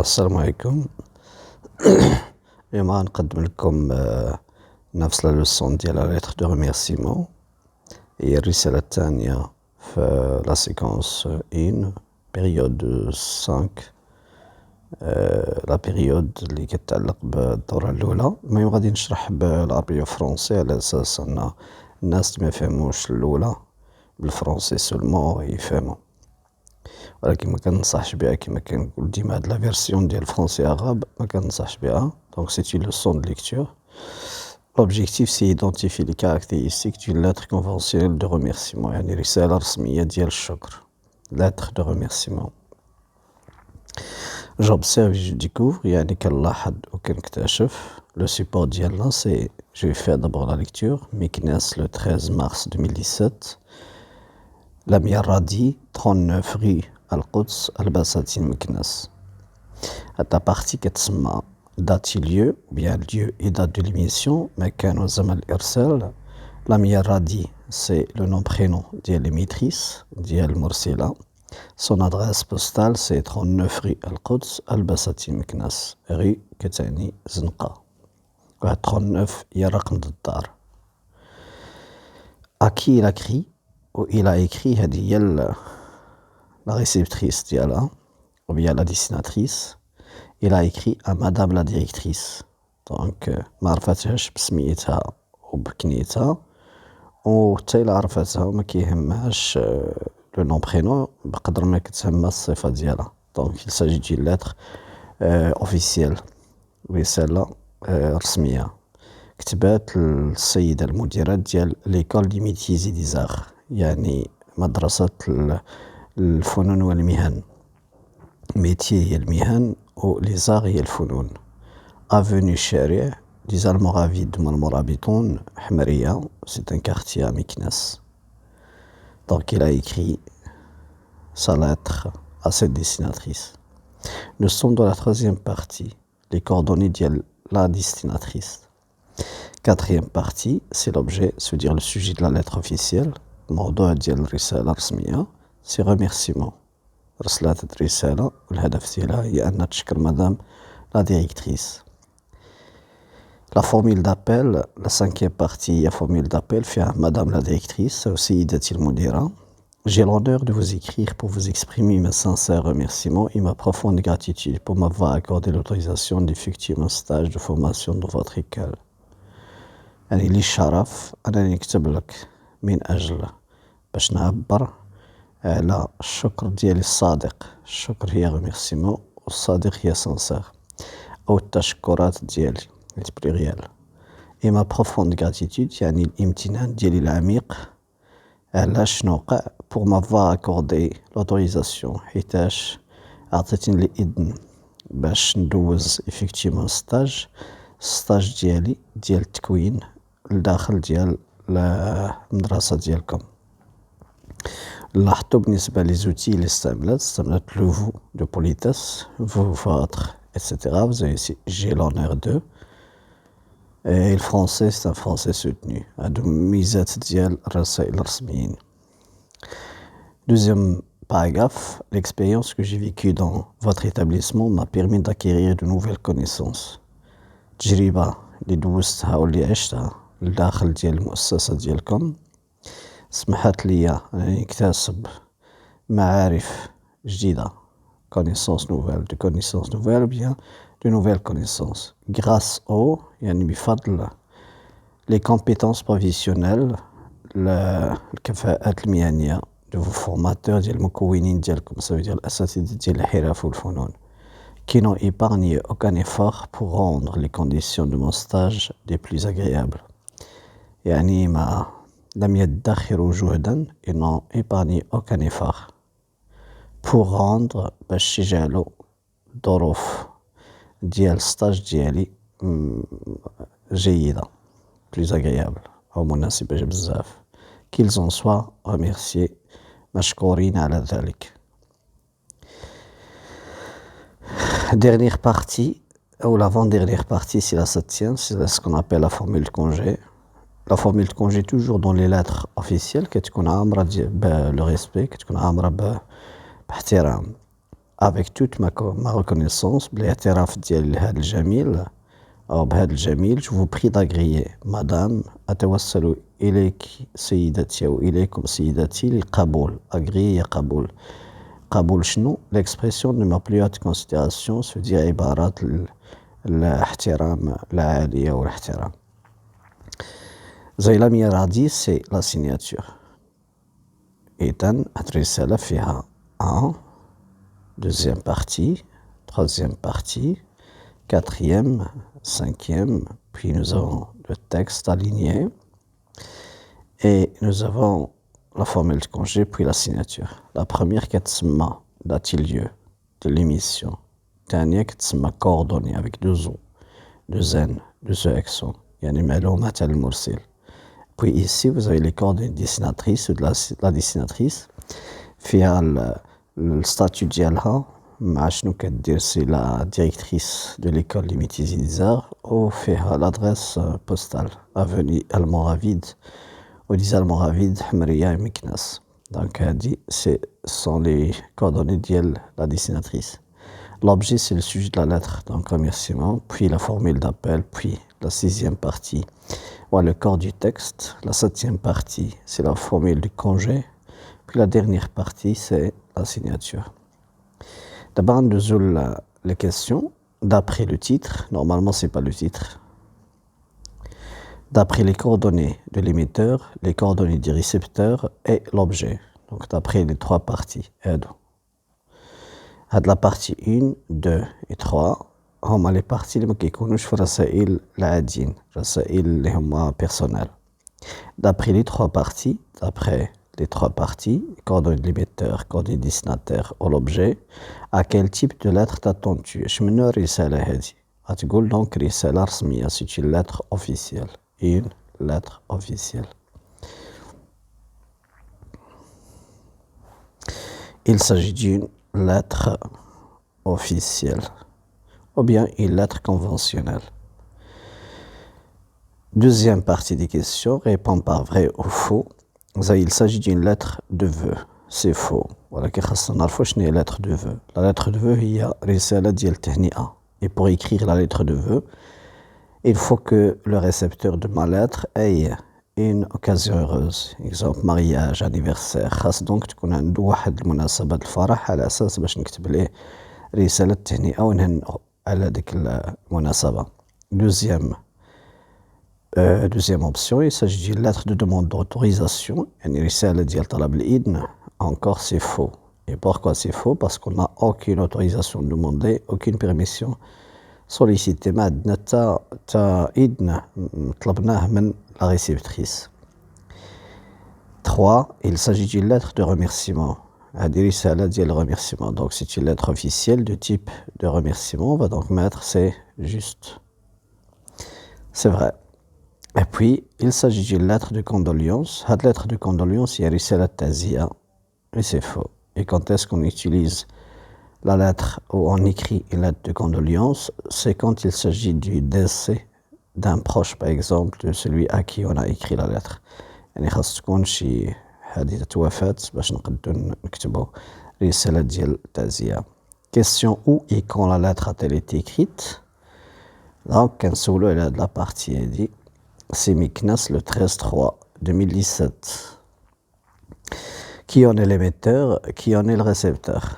السلام عليكم. اليوم غنقدم لكم نفس لا لوسون ديال لا ليتر دو ريميرسيمون. هي الرسالة الثانية في لا سيكونس إن بيريود 5، لا بيريود اللي كتعلق بالدورة الأولى. المهم غادي نشرح بالعربية وفرونسي على أساس أن الناس اللي مفهموش الأولى بالفرونسي سولمون يفهمو، ولكن ما كننصحش بها كما كنقول ديما. هاد لا فيرسيون ديال الفرونسي عرب ما كننصحش بها. دونك سي اون لوسون دو ليكتور. L'objectif c'est identifier les caractéristiques d'une lettre conventionnelle de remerciement، يعني رسالة رسمية ديال الشكر، lettre de remerciement. J'observe et je découvre، يعني كنلاحظ وكنكتشف. Le support ديالنا c'est، je vais faire d'abord la lecture. Meknès le 13 mars 2017. Lamia Radi 39 rue القدس البساتين مكناس. هاد la partie كتسمى date et lieu ou bien lieu et date de l'émission، مكان وزمن الإرسال. Lamia Radi c'est le nom prénom ديال l'émettrice ديال المرسلة. Son adresse postale c'est 39 rue القدس البساتين مكناس، rue كتعني زنقة، وهاد 39 هي رقم الدار. À qui il a écrit ou il a écrit، هادي هي la réceptrice ديالها ou bien la dessinatrice. Il a écrit à madame la directrice. Donc ما عرفتهاش بسميتها وبكنيتها، وحتى إلا عرفتها ما كيهمهاش لو نون برينون بقدر ما كتهمها الصفة ديالها. دونك il s'agit d'une lettre officielle، رسالة رسمية كتبات للسيدة المديرة ديال ليكول دي ميتيي زي ديزار، يعني مدرسة الفنون والمهن. ميتيي هي المهن و ليزار هي الفنون. افوني الشارع دي زالمورافيد هما المرابطون، حمرية، سي ان كارتيي ا مكناس. دونك il a écrit sa lettre à cette dessinatrice. Nous sommes dans la troisième partie, les coordonnées ديال la dessinatrice. Quatrième partie, c'est l'objet, c'est-à-dire le sujet de la lettre officielle. الموضوع ديال الرسالة الرسمية c'est remerciement. رسلات الرسالة والهدف ديالها هي أن تشكر مدام لا ديريكتريس. La formule d'appel، la cinquième partie هي formule d'appel فيها مدام لا ديريكتريس أو سيدتي المديرة. J'ai l'honneur de vous écrire pour vous exprimer mes sincères remerciements et ma profonde gratitude pour m'avoir accordé l'autorisation d'effectuer mon stage de formation dans votre école. يعني لي الشرف أنني نكتب لك من أجل باش نعبر على الشكر ديالي الصادق. الشكر هي remerciement والصادق هي sincère، أو التشكرات ديالي البلوريال. et ma profonde gratitude يعني الامتنان ديالي العميق على شنو وقع pour m'avoir accordé l'autorisation، حيتاش عطيتني الإذن باش ندوز effectivement stage ديالي ديال التكوين لداخل ديال المدرسة ديالكم. لاحظتوا بالنسبة لي زوتي اللي استعملت لو فو دو بوليتاس، فو فاتر etc. Vous avez ici j'ai l'honneur de. Et le français c'est un français soutenu. هادو ميزات ديال الرسائل الرسميين. Deuxième paragraphe, l'expérience que j'ai vécue dans votre établissement m'a permis d'acquérir de nouvelles connaissances. تجربة اللي دوزتها واللي عشتها لداخل ديال المؤسسة ديالكم سمحت لي أنني نكتسب معارف جديدة، connaissances nouvelles، de connaissances nouvelles ou bien de nouvelles connaissances. Grâce au، يعني بفضل les compétences professionnelles، الكفاءات المهنية de vos formateurs ديال المكونين ديالكم، ça veut dire الأساتذة ديال الحرف والفنون، qui n'ont épargné aucun effort pour rendre les conditions de mon stage les plus agréables. يعني ما لم يدخروا جهدا، ils n'ont épargné aucun effort pour rendre باش يجعلوا الظروف ديال الستاج ديالي جيدة، plus agréable أو مناسبة بزاف. qu'ils en soient remerciés، مشكورين على ذلك. Dernière partie, ou l'avant-dernière partie, c'est la septième, c'est ce qu'on appelle la formule de congé. La formule de congé toujours dans les lettres officielles كتكون عامرة بالريسبي، كتكون عامرة باحترام. avec toute ma reconnaissance, بالاعتراف ديالي لهذا الجميل أو بهذا الجميل, je vous prie d'agréer, madame, أتوسل إليك سيدتي أو إليكم سيدتي للقبول, agréer قبول. قبول شنو؟ l'expression de ma plus haute considération, se dit عبارات الاحترام العالية والاحترام. زي لم يرادي سي لا سيناتور. إذن هاد الرسالة فيها un, deuxième partie, troisième partie, quatrième, cinquième, puis nous avons le texte aligné et nous avons la formule de congé puis la signature. La première كتسمى date et lieu de l'émission. الثانية كتسمى coordonnées avec deux O, deux N, deux E accents, يعني معلومات على المرسل. Puis ici vous avez les coordonnées destinatrices ou de la destinatrice. فيها le statut ديالها مع شنو كدير سي لا ديريكتريس دو ليكول لي ميتيي زي ديزار وفيها لادريس بوستال افوني المورافيد وديز المورافيد حمرية مكناس. دونك هادي سي سون لي كوردوني ديال لا ديسيناتريس. L'objet c'est le sujet de la lettre, donc remerciement, puis la formule d'appel, puis la sixième partie, ou le corps du texte. La septième partie c'est la formule du congé, puis la dernière partie c'est la signature. D'abord, nous avons les questions d'après le titre. Normalement, ce n'est pas le titre. D'après les coordonnées de l'émetteur, les coordonnées du récepteur et l'objet. Donc, d'après les trois parties. La partie 1, 2 et 3, هما les parties اللي ما كيكونوش في الرسائل العاديين، الرسائل اللي هما personnelles. D'après les trois parties, coordonnées de l'émetteur, coordonnées du destinataire ou l'objet, à quel type de lettre t'attends-tu? شمنو الرسالة هذه؟ غتقول donc رسالة رسمية, c'est une lettre officielle. Une lettre officielle. Il s'agit d'une lettre officielle ou bien une lettre conventionnelle. Deuxième partie des questions, répond par vrai ou faux. Il s'agit d'une lettre de vœu. C'est faux. ولكن خاصنا نعرفوا شنو هي lettre de vœu. La lettre de vœu هي رسالة ديال التهنئة. Et pour écrire la lettre de vœu, il faut que le récepteur de ma lettre ait une occasion heureuse. Exemple mariage, anniversaire. خاص donc تكون عنده واحد المناسبة الفرح على أساس باش نكتب ليه رسالة التهنئة ونهنئه على ديك المناسبة. Deuxième option, il s'agit d'une lettre de demande d'autorisation, une رسالة ديال طلب الإذن. Encore c'est faux. Et pourquoi c'est faux? Parce qu'on n'a aucune autorisation demandée, aucune permission sollicitée. ما عندنا تا إذن طلبناه من la réceptrice. 3. Il s'agit d'une lettre de remerciement. هذه رسالة ديال remerciement. Donc c'est une lettre officielle de type de remerciement. On va donc mettre c'est juste. C'est vrai. Et puis, il s'agit d'une lettre de condoléance. Cette lettre de condoléance, il y a رسالة تعزية. Et c'est faux. Et quand est-ce qu'on utilise la lettre ou on écrit une lettre de condoléance? C'est quand il s'agit du décès d'un proche, par exemple, de celui à qui on a écrit la lettre. يعني خاص تكون شي حادثة وفاة باش نقدروا نكتبوا رسالة ديال التعزية. Question où et quand la lettre a-t-elle été écrite? Donc, كنسولو على هاد لا بارتي هادي. C'est Meknès le 13/3/2017. Qui en est l'émetteur? Qui en est le récepteur?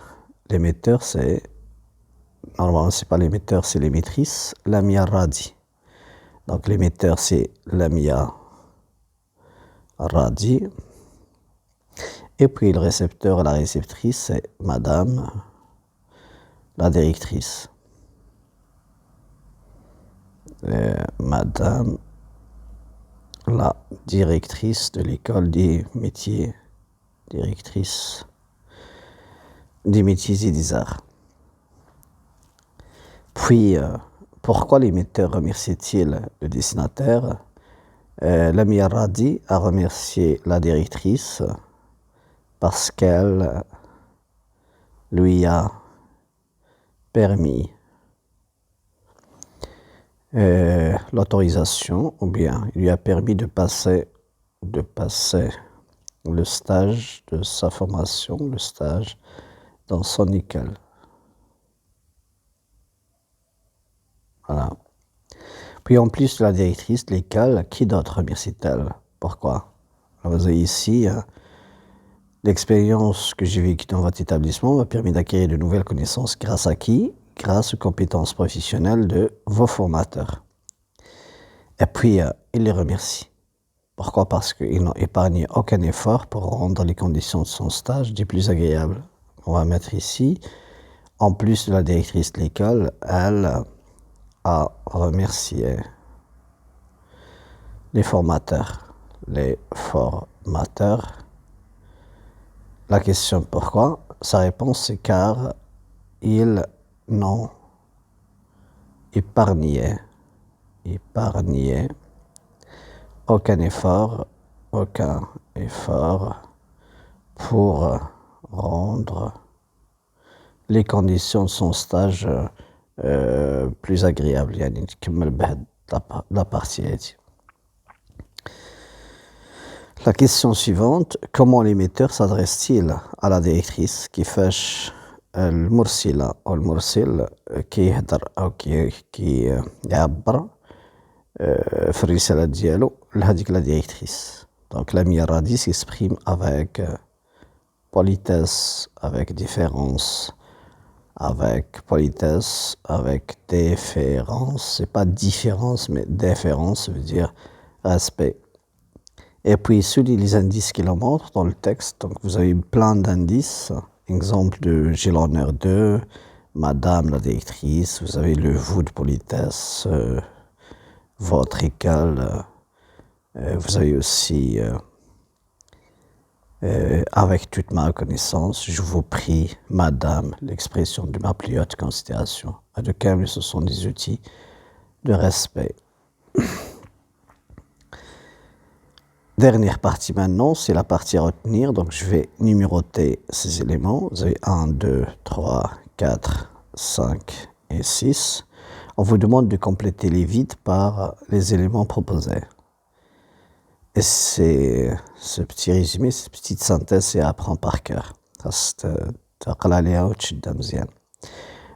L'émetteur, c'est... Normalement, c'est pas l'émetteur, c'est l'émettrice. Lamia Radi. Donc, l'émetteur, c'est Lamia Radi. Et puis, le récepteur, la réceptrice, c'est Madame la directrice. Madame la directrice de l'école des métiers, directrice des métiers et des arts. Puis, pourquoi l'émetteur remercie-t-il le destinataire? Lamia Radi a remercié la directrice parce qu'elle lui a permis l'autorisation, ou bien il lui a permis de passer le stage de sa formation, le stage dans son école. Voilà. Puis en plus de la directrice de l'école, qui d'autre remercie-t-elle? Pourquoi? Alors, vous avez ici, l'expérience que j'ai vécue dans votre établissement m'a permis d'acquérir de nouvelles connaissances grâce à qui? Grâce aux compétences professionnelles de vos formateurs. Et puis, il les remercie. Pourquoi? Parce qu'ils n'ont épargné aucun effort pour rendre les conditions de son stage des plus agréables. On va mettre ici, en plus de la directrice de l'école, elle a remercié les formateurs. Les formateurs. La question pourquoi? Sa réponse c'est car ils n'ont épargné aucun effort pour rendre les conditions de son stage plus agréables. يعني تكمل بهاد la partie هادي. La question suivante, comment l'émetteur s'adresse-t-il à la directrice كيفاش المرسلة أو المرسل كيهدر أو كيعبر في الرسالة ديالو لهاديك la directrice. Donc l'ami Radi s'exprime avec politesse, avec différence, avec politesse, avec déférence. C'est pas différence, mais déférence, ça veut dire respect. Et puis, soulignez les indices qu'il en montre dans le texte. Donc, vous avez plein d'indices. Exemple de j'ai l'honneur de, madame la directrice, vous avez le vous de politesse, votre école, vous avez aussi avec toute ma reconnaissance, je vous prie, madame, l'expression de ma plus haute considération. À de câble, ce sont des outils de respect. Dernière partie maintenant, c'est la partie à retenir. Donc, je vais numéroter ces éléments. Vous avez 1, 2, 3, 4, 5 et 6. On vous demande de compléter les vides par les éléments proposés. Et c'est ce petit résumé, cette petite synthèse, c'est à apprendre par cœur.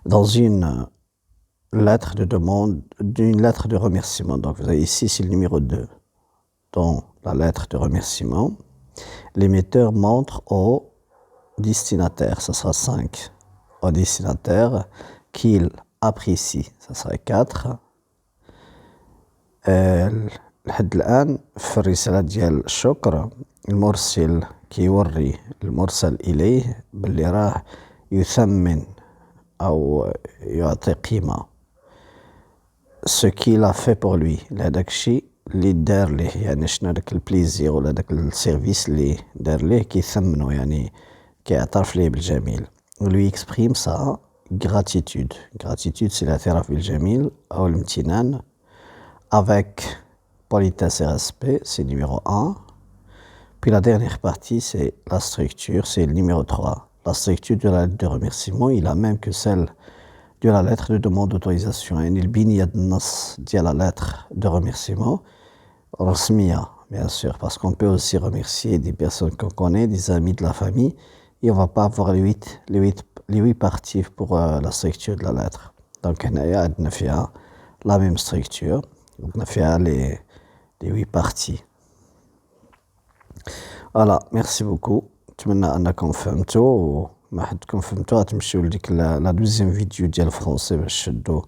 Dans une lettre de demande, d'une lettre de remerciement. Donc, vous avez ici, c'est le numéro 2. Dans la lettre de remerciement, l'émetteur montre au destinataire, ça sera 5, au destinataire qu'il apprécie, ça sera 4. لحد الآن في الرسالة ديال الشكر المرسل كيوري المرسل إليه باللي راه يثمن أو يعطي قيمة ce qu'il a fait pour lui لهداك الشيء اللي دار ليه يعني شنو داك البليزير ولا داك السيرفيس اللي دار ليه كيثمنو يعني كيعترف ليه بالجميل lui exprime sa gratitude. Gratitude c'est الاعتراف بالجميل أو الامتنان avec politesse et respect, c'est numéro 1. Puis la dernière partie, c'est la structure, c'est le numéro 3. La structure de la lettre de remerciement est la même que celle de la lettre de demande d'autorisation. Et il biniyad nas dit la lettre de remerciement, rasmiya, bien sûr, parce qu'on peut aussi remercier des personnes qu'on connaît, des amis de la famille, et on ne va pas avoir les huit parties pour la structure de la lettre. Donc, on a la même structure, on a les 8 parties. Voilà, merci beaucoup. نتمنى انكم فهمتوا وما حدكم فهمتوا غتمشيو لديك لا دوزيام فيديو ديال الفرونسي باش تشدوا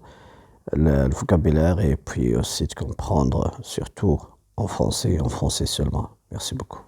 le vocabulaire et puis aussi de comprendre surtout en français seulement. Merci beaucoup.